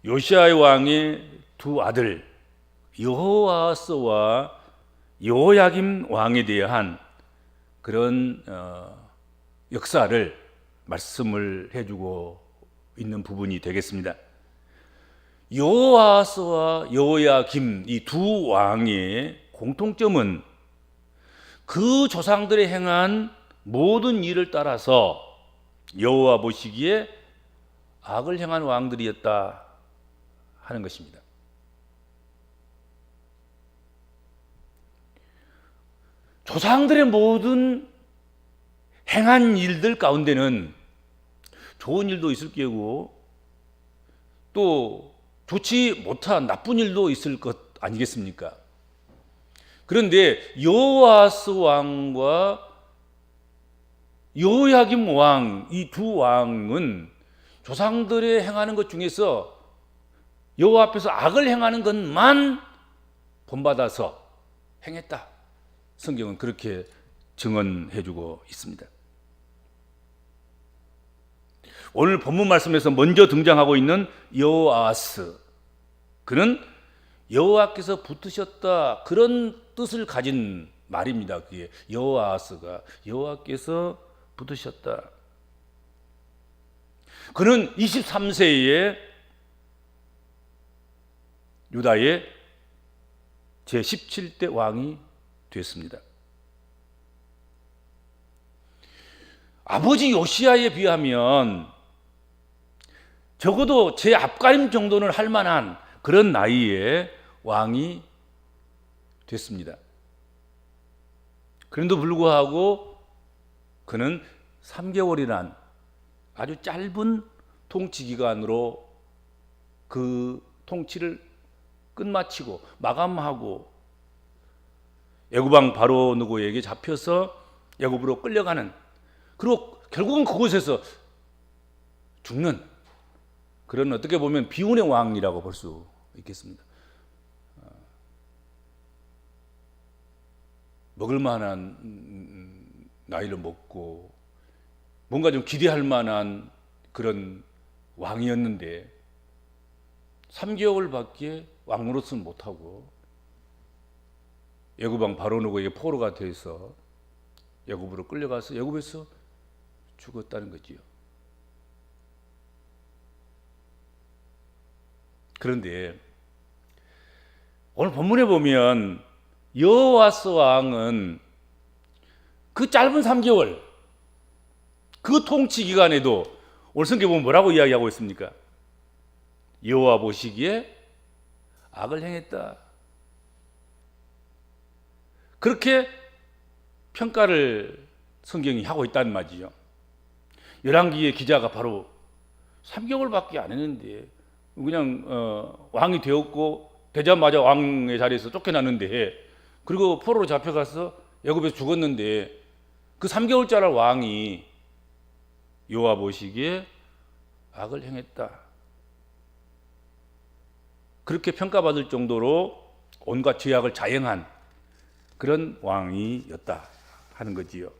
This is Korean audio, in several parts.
요시야 왕의 두 아들 여호아스와 여호야김 왕에 대한 그런 역사를 말씀을 해주고 있는 부분이 되겠습니다. 여호아스와 여호야김 이 두 왕의 공통점은 그 조상들이 행한 모든 일을 따라서 여호와 보시기에 악을 행한 왕들이었다 하는 것입니다. 조상들의 모든 행한 일들 가운데는 좋은 일도 있을 거고 또 좋지 못한 나쁜 일도 있을 것 아니겠습니까? 그런데 여호아스 왕과 여호야김 왕 이 두 왕은 조상들의 행하는 것 중에서 여호와 앞에서 악을 행하는 것만 본받아서 행했다. 성경은 그렇게 증언해주고 있습니다. 오늘 본문 말씀에서 먼저 등장하고 있는 여호아스, 그는 여호와께서 붙으셨다 그런 뜻을 가진 말입니다. 그게 여호아스가 여호와께서 붙으셨다. 그는 23세에 유다의 제17대 왕이 됐습니다. 아버지 요시야에 비하면 적어도 제 앞가림 정도는 할 만한 그런 나이에 왕이 됐습니다. 그런데도 불구하고 그는 3개월이란 아주 짧은 통치 기간으로 그 통치를 끝마치고 마감하고 애굽왕 바로 누구에게 잡혀서 애굽으로 끌려가는, 그리고 결국은 그곳에서 죽는 그런 어떻게 보면 비운의 왕이라고 볼 수 있겠습니다. 먹을 만한 나이를 먹고 뭔가 좀 기대할 만한 그런 왕이었는데 3개월밖에 왕으로서는 못하고 애굽왕 바로누고에게 포로가 돼서 애굽으로 끌려가서 애굽에서 죽었다는 거지요. 그런데 오늘 본문에 보면 여호아스 왕은 그 짧은 3개월 그 통치 기간에도 오늘 성경 보면 뭐라고 이야기하고 있습니까? 여호와 보시기에 악을 행했다. 그렇게 평가를 성경이 하고 있다는 말이죠. 열왕기의 기자가 바로 3개월밖에 안 했는데 그냥 왕이 되었고 되자마자 왕의 자리에서 쫓겨났는데, 그리고 포로로 잡혀가서 애굽에서 죽었는데 그 3개월짜리 왕이 여호와 보시기에 악을 행했다. 그렇게 평가받을 정도로 온갖 죄악을 자행한 그런 왕이었다 하는 거지요.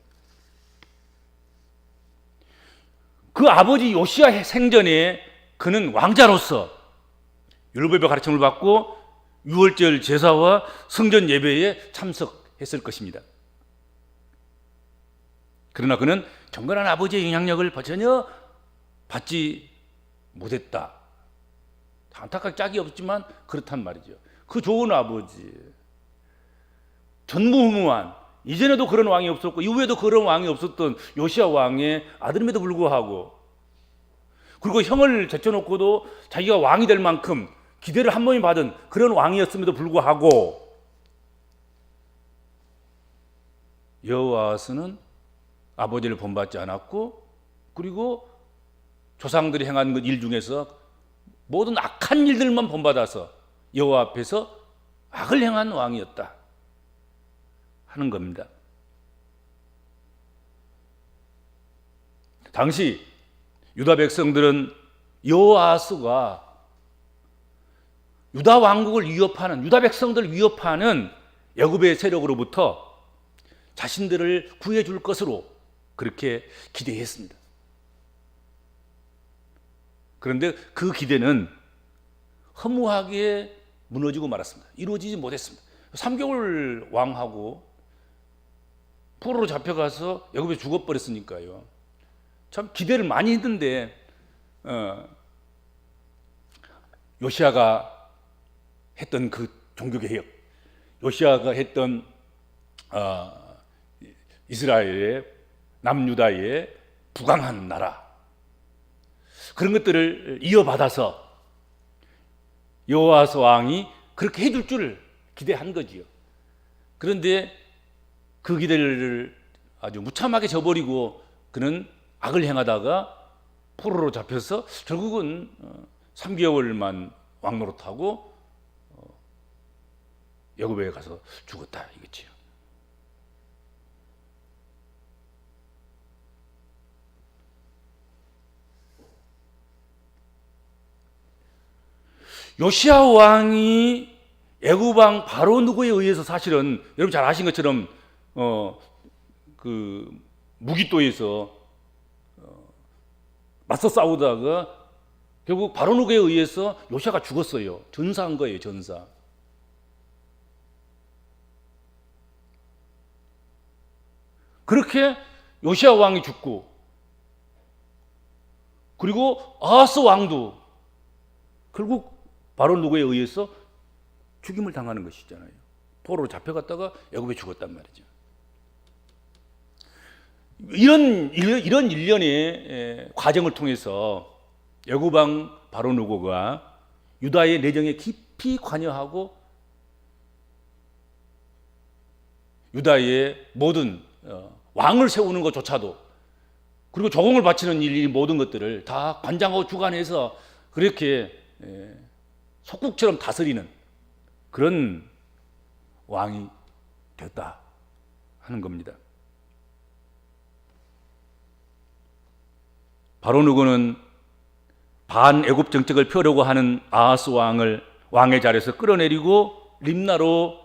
그 아버지 요시야 생전에 그는 왕자로서 율법의 가르침을 받고 유월절 제사와 성전 예배에 참석했을 것입니다. 그러나 그는 경건한 아버지의 영향력을 전혀 받지 못했다. 안타깝게 짝이 없지만 그렇단 말이죠. 그 좋은 아버지, 전무후무한, 이전에도 그런 왕이 없었고 이후에도 그런 왕이 없었던 요시야 왕의 아들임에도 불구하고, 그리고 형을 제쳐놓고도 자기가 왕이 될 만큼 기대를 한 번에 받은 그런 왕이었음에도 불구하고 여호아스는 아버지를 본받지 않았고, 그리고 조상들이 행한 일 중에서 모든 악한 일들만 본받아서 여호와 앞에서 악을 행한 왕이었다 하는 겁니다. 당시 유다 백성들은 여호아스가 유다 왕국을 위협하는, 유다 백성들을 위협하는 애굽의 세력으로부터 자신들을 구해줄 것으로 그렇게 기대했습니다. 그런데 그 기대는 허무하게 무너지고 말았습니다. 이루어지지 못했습니다. 3개월 왕하고 포로로 잡혀가서 애굽에 죽어버렸으니까요. 참 기대를 많이 했는데 요시아가 했던 그 종교개혁, 요시아가 했던 이스라엘의 남유다의 부강한 나라, 그런 것들을 이어받아서 여호와스 왕이 그렇게 해줄 줄 기대한 거지요. 그런데 그 기대를 아주 무참하게 저버리고 그는 악을 행하다가 포로로 잡혀서 결국은 3개월만 왕노릇하고 애굽에 가서 죽었다 이거지요. 요시야 왕이 애굽 왕 바로 누구에 의해서 사실은 여러분 잘 아신 것처럼 그 무기또에서 맞서 싸우다가 결국 바로 누구에 의해서 요시야가 죽었어요. 전사한 거예요, 전사. 그렇게 요시야 왕이 죽고, 그리고 아하스 왕도 결국 바로 누구에 의해서 죽임을 당하는 것이잖아요. 포로로 잡혀갔다가 애굽에 죽었단 말이죠. 이런 일련의 과정을 통해서 애굽 왕 바로 누고가 유다의 내정에 깊이 관여하고 유다의 모든 왕을 세우는 것조차도, 그리고 조공을 바치는 이 모든 것들을 다 관장하고 주관해서 그렇게 속국처럼 다스리는 그런 왕이 됐다 하는 겁니다. 바로 누구는 반애굽 정책을 펴려고 하는 아하스 왕을 왕의 자리에서 끌어내리고 림나로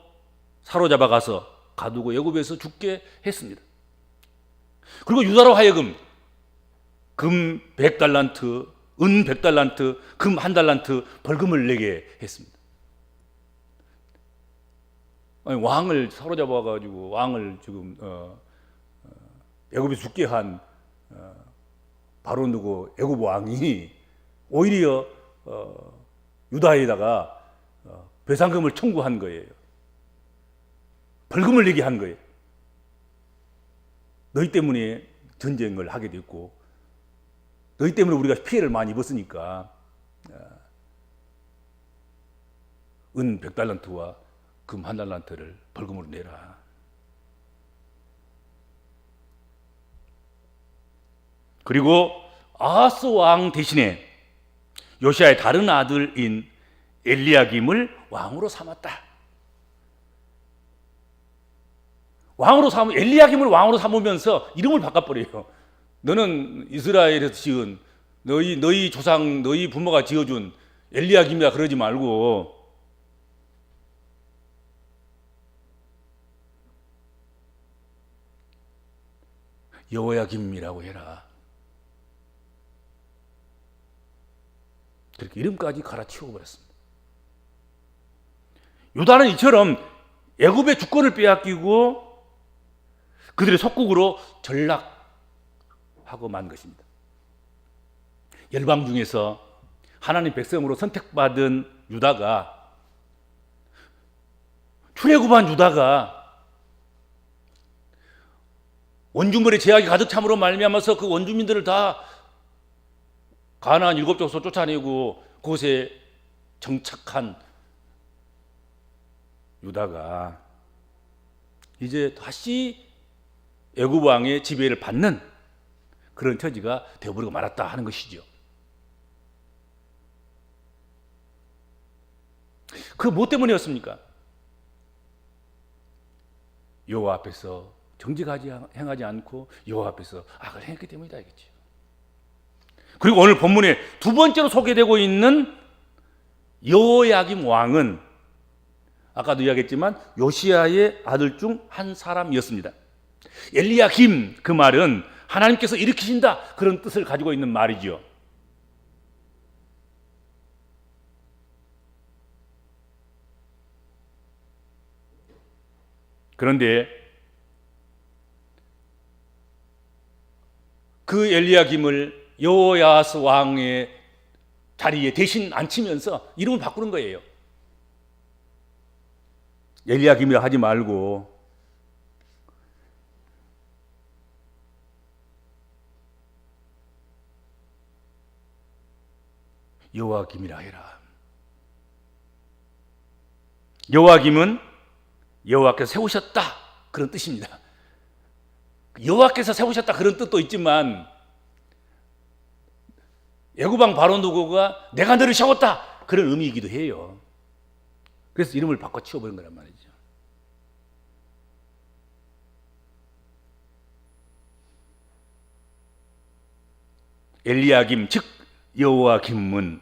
사로잡아 가서 가두고 애굽에서 죽게 했습니다. 그리고 유다로 하여금 금 100달란트, 은 100달란트, 금 1달란트 벌금을 내게 했습니다. 아니, 왕을 사로잡아 가지고 왕을 지금 애굽에 죽게 한 바로 누구 애굽 왕이 오히려 유다에다가 배상금을 청구한 거예요. 벌금을 내게 한 거예요. 너희 때문에 전쟁을 하게 됐고 너희 때문에 우리가 피해를 많이 입었으니까 은 100달란트와 금 1달란트를 벌금으로 내라. 그리고 아하스 왕 대신에 요시아의 다른 아들인 엘리야김을 왕으로 삼았다. 엘리야김을 왕으로 삼으면서 이름을 바꿔버려요. 너는 이스라엘에서 지은 너희 조상 너희 부모가 지어준 엘리야김이라 그러지 말고 여호야김이라고 해라. 그렇게 이름까지 갈아치워 버렸습니다. 유다는 이처럼 애굽의 주권을 빼앗기고 그들의 속국으로 전락하고 만 것입니다. 열방 중에서 하나님 백성으로 선택받은 유다가, 출애굽한 유다가 원주민의 제약이 가득 참으로 말미암아서 그 원주민들을 다 가나안 7족속 쫓아내고 그곳에 정착한 유다가 이제 다시 애굽 왕의 지배를 받는 그런 처지가 되어버리고 말았다 하는 것이죠. 그 뭐 때문이었습니까? 여호와 앞에서 정직하지 행하지 않고 여호와 앞에서 악을 행했기 때문이다 이겠죠. 그리고 오늘 본문에 두 번째로 소개되고 있는 여호야김 왕은 아까도 이야기했지만 요시야의 아들 중 한 사람이었습니다. 엘리야김, 그 말은 하나님께서 일으키신다 그런 뜻을 가지고 있는 말이죠. 그런데 그 엘리야김을 여호야스 왕의 자리에 대신 앉히면서 이름을 바꾸는 거예요. 엘리야김이라 하지 말고 여호야김이라 해라. 여호야김은 여호와께서 세우셨다 그런 뜻입니다. 여호와께서 세우셨다 그런 뜻도 있지만 애굽왕 바로누고가 내가 너를 세웠다 그런 의미이기도 해요. 그래서 이름을 바꿔 치워버린 거란 말이죠. 엘리야김 즉 여호야김은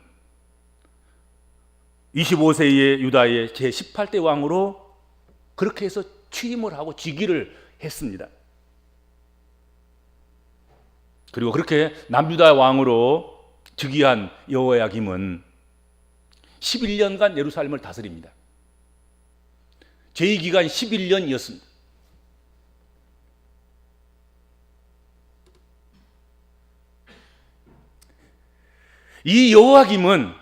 25세의 유다의 제18대 왕으로 그렇게 해서 취임을 하고 즉위를 했습니다. 그리고 그렇게 남유다 왕으로 즉위한 여호야김은 11년간 예루살렘을 다스립니다. 재위 기간 11년이었습니다. 이 여호야김은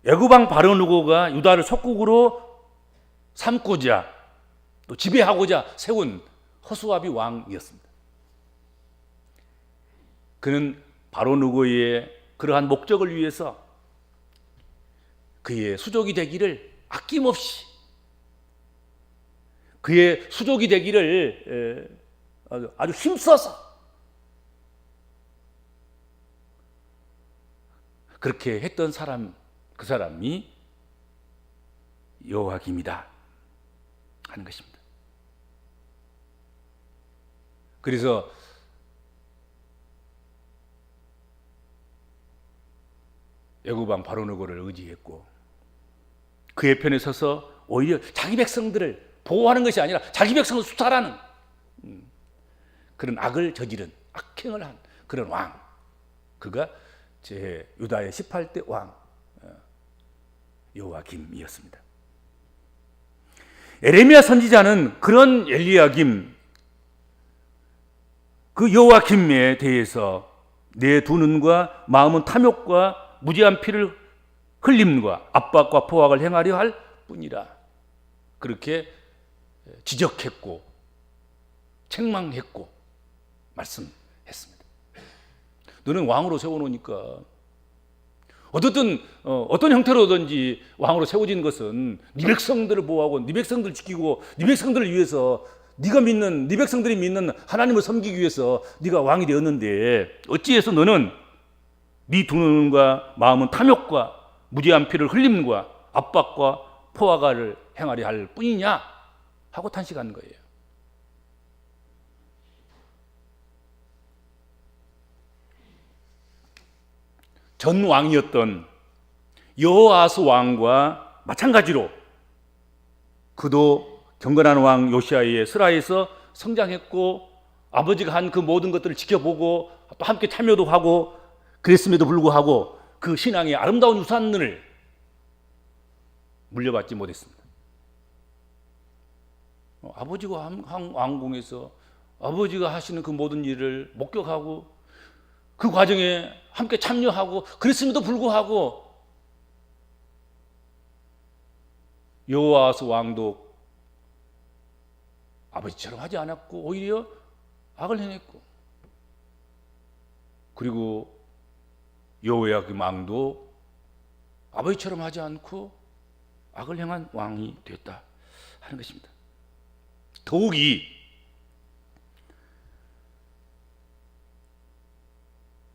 애굽왕 바로누고가 유다를 속국으로 삼고자 또 지배하고자 세운 허수아비 왕이었습니다. 그는 바로누고의 그러한 목적을 위해서 그의 수족이 되기를 아낌없이 그의 수족이 되기를 아주 힘써서 그렇게 했던 사람, 그 사람이 여호야김이다 하는 것입니다. 그래서 애굽왕 바로누고를 의지했고 그의 편에 서서 오히려 자기 백성들을 보호하는 것이 아니라 자기 백성을 수탈하는 그런 악을 저지른 악행을 한 그런 왕, 그가 제 유다의 18대 왕 여호야김이었습니다. 에레미야 선지자는 그런 엘리야김, 그 여호야김에 대해서 내 두 눈과 마음은 탐욕과 무지한 피를 흘림과 압박과 포악을 행하려 할 뿐이라 그렇게 지적했고 책망했고 말씀했습니다. 너는 왕으로 세워놓으니까 어떻든 어떤 형태로든지 왕으로 세워진 것은 네 백성들을 보호하고 네 백성들을 지키고 네 백성들을 위해서 네가 믿는, 네 백성들이 믿는 하나님을 섬기기 위해서 네가 왕이 되었는데 어찌해서 너는 네 두 눈과 마음은 탐욕과 무지한 피를 흘림과 압박과 포화가를 행하려 할 뿐이냐 하고 탄식하는 거예요. 전 왕이었던 여호아스 왕과 마찬가지로 그도 경건한 왕 요시아의 스라에서 성장했고 아버지가 한 그 모든 것들을 지켜보고 또 함께 참여도 하고 그랬음에도 불구하고 그 신앙의 아름다운 유산을 물려받지 못했습니다. 아버지가 한 왕궁에서 아버지가 하시는 그 모든 일을 목격하고 그 과정에 함께 참여하고 그랬음에도 불구하고 여호아스 왕도 아버지처럼 하지 않았고 오히려 악을 행했고 그리고 여호야김 왕도 아버지처럼 하지 않고 악을 행한 왕이 됐다 하는 것입니다. 더욱이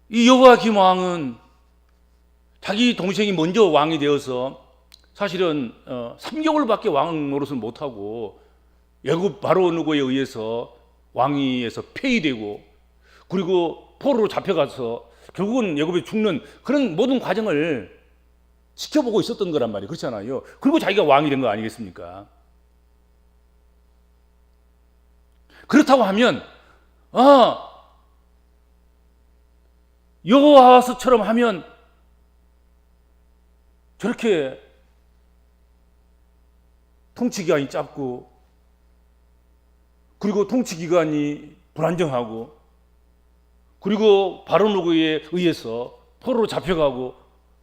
이 여호야김 왕은 자기 동생이 먼저 왕이 되어서 사실은 3개월밖에 왕 노릇을 못하고 애굽 바로누고에 의해서 왕위에서 폐위되고 그리고 포로로 잡혀가서 결국은 애굽에 죽는 그런 모든 과정을 지켜보고 있었던 거란 말이에요. 그렇잖아요. 그리고 자기가 왕이 된 거 아니겠습니까? 그렇다고 하면 여호아스처럼 하면 저렇게 통치기간이 짧고 그리고 통치 기관이 불안정하고, 그리고 바로누고에 의해서 포로로 잡혀가고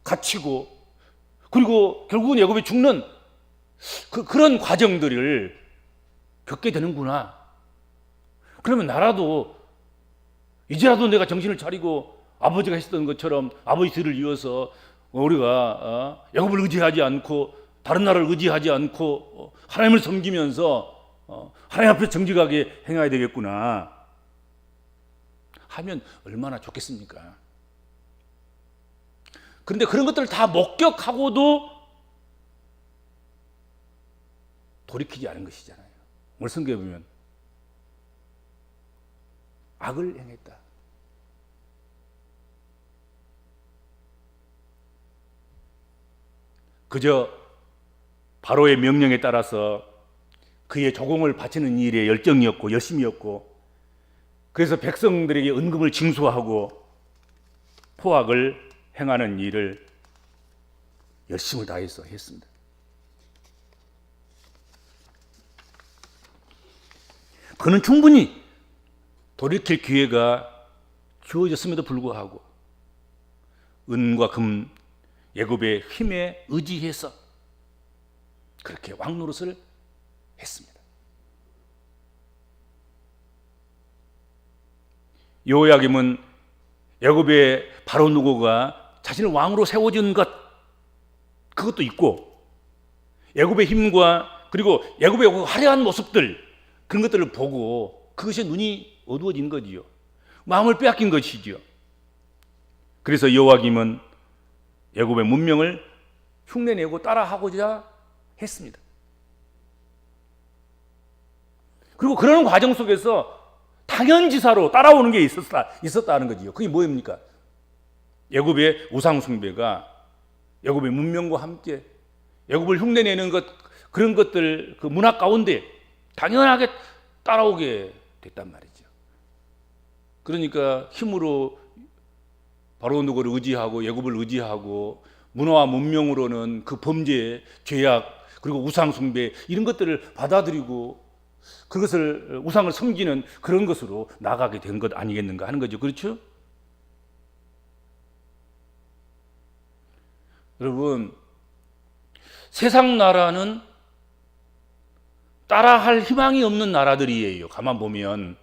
갇히고, 그리고 결국은 야곱이 죽는 그런 과정들을 겪게 되는구나. 그러면 나라도 이제라도 내가 정신을 차리고 아버지가 했었던 것처럼 아버지 뒤를 이어서 우리가 야곱을 의지하지 않고 다른 나라를 의지하지 않고 하나님을 섬기면서 하나님 앞에 정직하게 행해야 되겠구나 하면 얼마나 좋겠습니까? 그런데 그런 것들을 다 목격하고도 돌이키지 않은 것이잖아요. 오늘 성경에 보면 악을 행했다. 그저 바로의 명령에 따라서 그의 조공을 바치는 일에 열정이었고 열심이었고, 그래서 백성들에게 은금을 징수하고 포악을 행하는 일을 열심을 다해서 했습니다. 그는 충분히 돌이킬 기회가 주어졌음에도 불구하고 은과 금, 애굽의 힘에 의지해서 그렇게 왕 노릇을 했습니다. 여호야김은 애굽의 바로누고가 자신을 왕으로 세워준 것, 그것도 있고, 애굽의 힘과 그리고 애굽의 화려한 모습들, 그런 것들을 보고 그것이 눈이 어두워진 거지요. 마음을 빼앗긴 것이지요. 그래서 여호야김은 애굽의 문명을 흉내내고 따라하고자 했습니다. 그리고 그런 과정 속에서 당연지사로 따라오는 게 있었다는 거지요. 그게 뭐입니까? 애굽의 우상 숭배가 애굽의 문명과 함께 애굽을 흉내내는 것, 그런 것들, 그 문화 가운데 당연하게 따라오게 됐단 말이죠. 그러니까 힘으로 바로누고를 의지하고 애굽을 의지하고 문화와 문명으로는 그 범죄, 죄악, 그리고 우상 숭배, 이런 것들을 받아들이고 그것을, 우상을 섬기는 그런 것으로 나가게 된 것 아니겠는가 하는 거죠. 그렇죠? 여러분, 세상 나라는 따라할 희망이 없는 나라들이에요. 가만 보면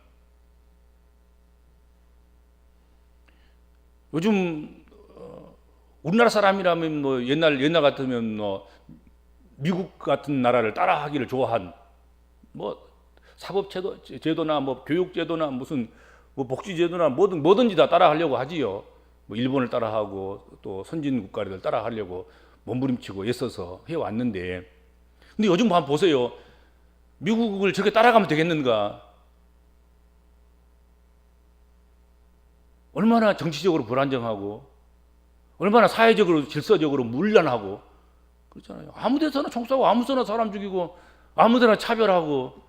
요즘 우리나라 사람이라면 뭐 옛날 같으면 뭐 미국 같은 나라를 따라하기를 좋아한, 뭐 사법 제도나 뭐 교육 제도나 무슨 뭐 복지 제도나 뭐든지 다 따라하려고 하지요. 뭐 일본을 따라하고 또 선진 국가를 따라하려고 몸부림치고 애써서 해왔는데, 근데 요즘 한번 보세요. 미국을 저렇게 따라가면 되겠는가? 얼마나 정치적으로 불안정하고 얼마나 사회적으로 질서적으로 문란하고 그렇잖아요. 아무 데서나 총 쏘고 아무 데나 사람 죽이고 아무 데나 차별하고,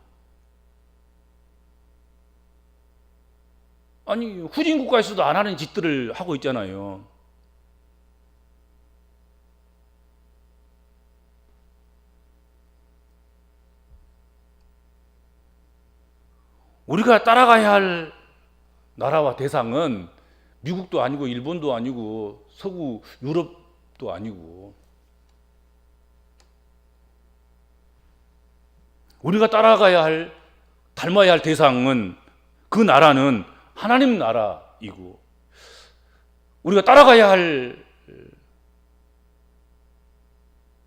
아니 후진 국가에서도 안 하는 짓들을 하고 있잖아요. 우리가 따라가야 할 나라와 대상은 미국도 아니고 일본도 아니고 서구 유럽도 아니고, 우리가 따라가야 할, 닮아야 할 대상은, 그 나라는 하나님 나라이고, 우리가 따라가야 할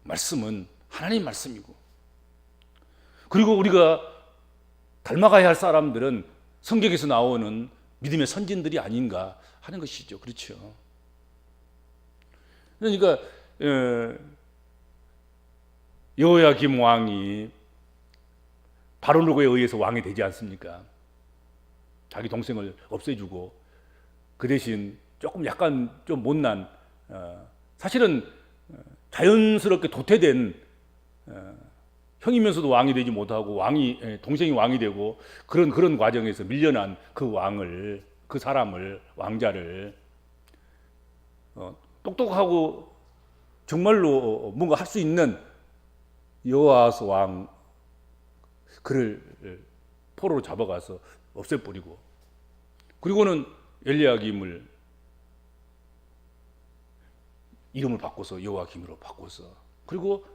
말씀은 하나님 말씀이고, 그리고 우리가 닮아가야 할 사람들은 성경에서 나오는 믿음의 선진들이 아닌가 하는 것이죠. 그렇죠? 그러니까 여호야김 왕이 바로누고에 의해서 왕이 되지 않습니까? 자기 동생을 없애주고 그 대신 조금 약간 좀 못난, 사실은 자연스럽게 도태된 형이면서도 왕이 되지 못하고 동생이 왕이 되고 그런 과정에서 밀려난 그 왕을, 그 사람을, 왕자를 똑똑하고 정말로 뭔가 할 수 있는 여호아스 왕, 그를 포로로 잡아가서 없애버리고, 그리고는 엘리야김을 이름을 바꿔서 여호와김으로 바꿔서, 그리고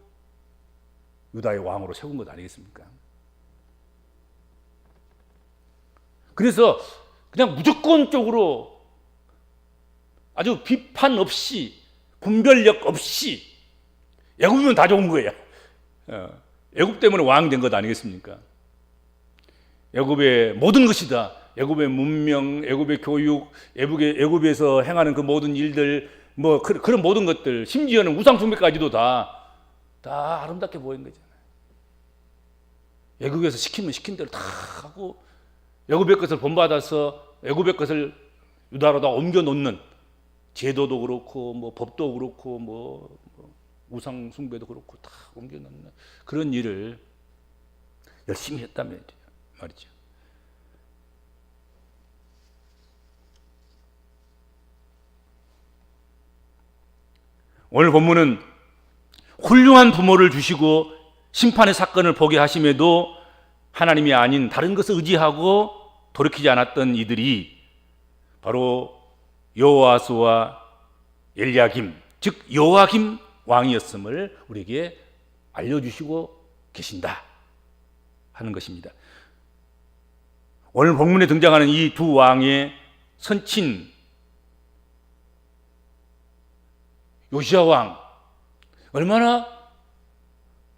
유다의 왕으로 세운 것 아니겠습니까? 그래서 그냥 무조건적으로 아주 비판 없이, 분별력 없이, 애굽이면 다 좋은 거야. 애굽 때문에 왕 된 것 아니겠습니까? 애굽의 모든 것이 다, 애굽의 문명, 애굽의 교육, 애굽에서 행하는 그 모든 일들, 뭐 그런 모든 것들, 심지어는 우상 숭배까지도 다 아름답게 보이는 거잖아요. 애굽에서 시키면 시킨 대로 다 하고, 애굽의 것을 본받아서 애굽의 것을 유다로 다 옮겨 놓는, 제도도 그렇고 뭐 법도 그렇고 뭐 우상 숭배도 그렇고 다 옮겨 놓는 그런 일을 열심히 했다면 말이죠. 오늘 본문은 훌륭한 부모를 주시고 심판의 사건을 보게 하심에도 하나님이 아닌 다른 것을 의지하고 돌이키지 않았던 이들이 바로 여호아스와 엘리야김, 즉 요아김 왕이었음을 우리에게 알려주시고 계신다 하는 것입니다. 오늘 본문에 등장하는 이 두 왕의 선친 요시야 왕, 얼마나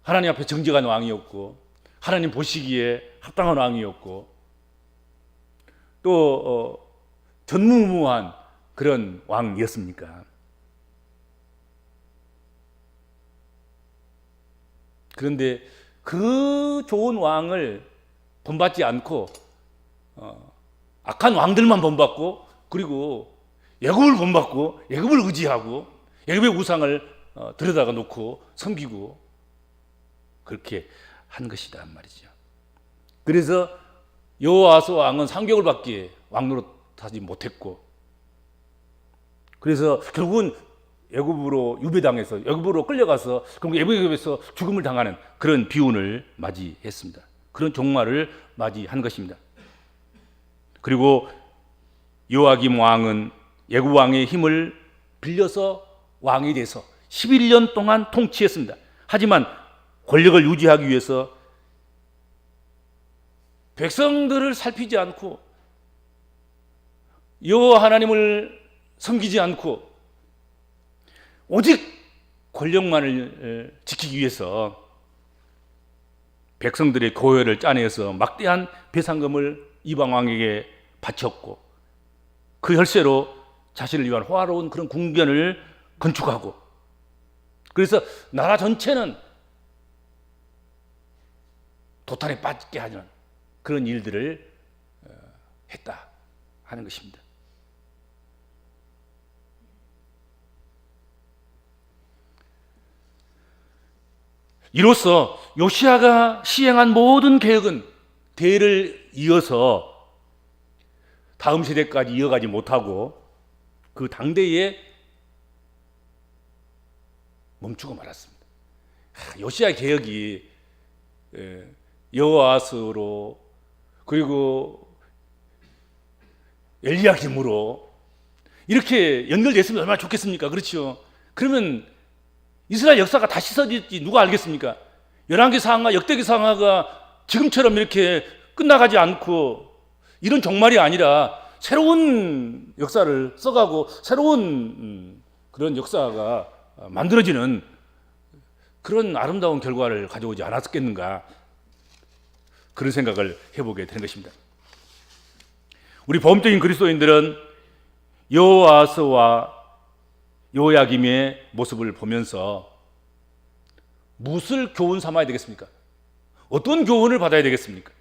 하나님 앞에 정직한 왕이었고 하나님 보시기에 합당한 왕이었고 또 전무후무한 그런 왕이었습니까? 그런데 그 좋은 왕을 본받지 않고 악한 왕들만 본받고, 그리고 애굽을 본받고 애굽을 의지하고 애굽의 우상을 들여다가 놓고 섬기고 그렇게 한 것이다 말이죠. 그래서 여호아스 왕은 3개월밖에 왕노릇하지 못했고, 그래서 결국은 애굽으로 유배당해서 애굽으로 끌려가서 결국 애굽에서 죽음을 당하는 그런 비운을 맞이했습니다. 그런 종말을 맞이한 것입니다. 그리고 요아김 왕은 애굽 왕의 힘을 빌려서 왕이 돼서 11년 동안 통치했습니다. 하지만 권력을 유지하기 위해서 백성들을 살피지 않고 여호와 하나님을 섬기지 않고 오직 권력만을 지키기 위해서 백성들의 고혈을 짜내서 막대한 배상금을 이방 왕에게 바쳤고, 그 혈세로 자신을 위한 호화로운 그런 궁전을 건축하고, 그래서 나라 전체는 도탄에 빠지게 하는 그런 일들을 했다 하는 것입니다. 이로써 요시야가 시행한 모든 계획은 대를 이어서 다음 세대까지 이어가지 못하고 그 당대에 멈추고 말았습니다. 요시야 개혁이 여호아스로 그리고 엘리야김으로 이렇게 연결됐으면 얼마나 좋겠습니까? 그렇죠? 그러면 이스라엘 역사가 다시 써질지 누가 알겠습니까? 열왕기 상하, 역대기 상하가 지금처럼 이렇게 끝나가지 않고 이런 종말이 아니라 새로운 역사를 써가고 새로운 그런 역사가 만들어지는 그런 아름다운 결과를 가져오지 않았겠는가, 그런 생각을 해보게 되는 것입니다. 우리 범적인 그리스도인들은 여호아스와 요야김의 모습을 보면서 무엇을 교훈 삼아야 되겠습니까? 어떤 교훈을 받아야 되겠습니까?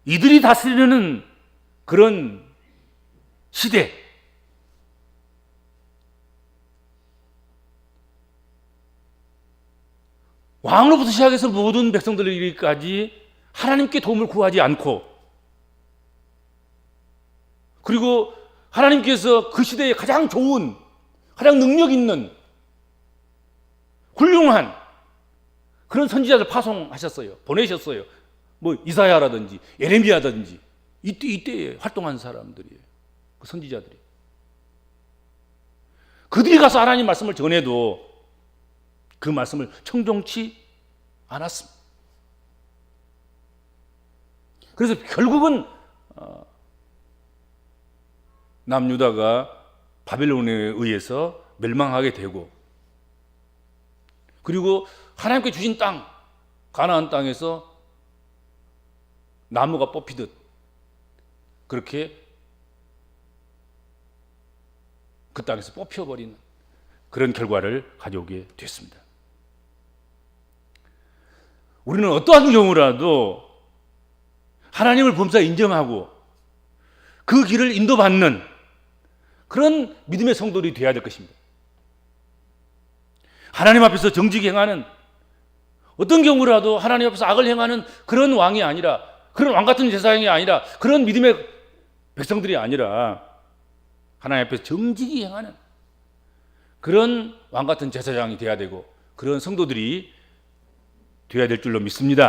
이들이 다스리는 그런 시대, 왕으로부터 시작해서 모든 백성들을 이르기까지 하나님께 도움을 구하지 않고, 그리고 하나님께서 그 시대에 가장 좋은, 가장 능력 있는 훌륭한 그런 선지자들 파송하셨어요. 보내셨어요. 뭐 이사야라든지 예레미야라든지 이때에 활동한 사람들이에요. 그 선지자들이. 그들이 가서 하나님 말씀을 전해도 그 말씀을 청종치 않았습니다. 그래서 결국은 남유다가 바벨론에 의해서 멸망하게 되고, 그리고 하나님께 주신 땅 가나안 땅에서 나무가 뽑히듯 그렇게 그 땅에서 뽑혀버리는 그런 결과를 가져오게 됐습니다. 우리는 어떠한 경우라도 하나님을 범사에 인정하고 그 길을 인도받는 그런 믿음의 성도들이 되어야 될 것입니다. 하나님 앞에서 정직히 행하는, 어떤 경우라도 하나님 앞에서 악을 행하는 그런 왕이 아니라, 그런 왕 같은 제사장이 아니라, 그런 믿음의 백성들이 아니라 하나님 앞에서 정직히 행하는 그런 왕 같은 제사장이 되어야 되고, 그런 성도들이 되어야 될 줄로 믿습니다.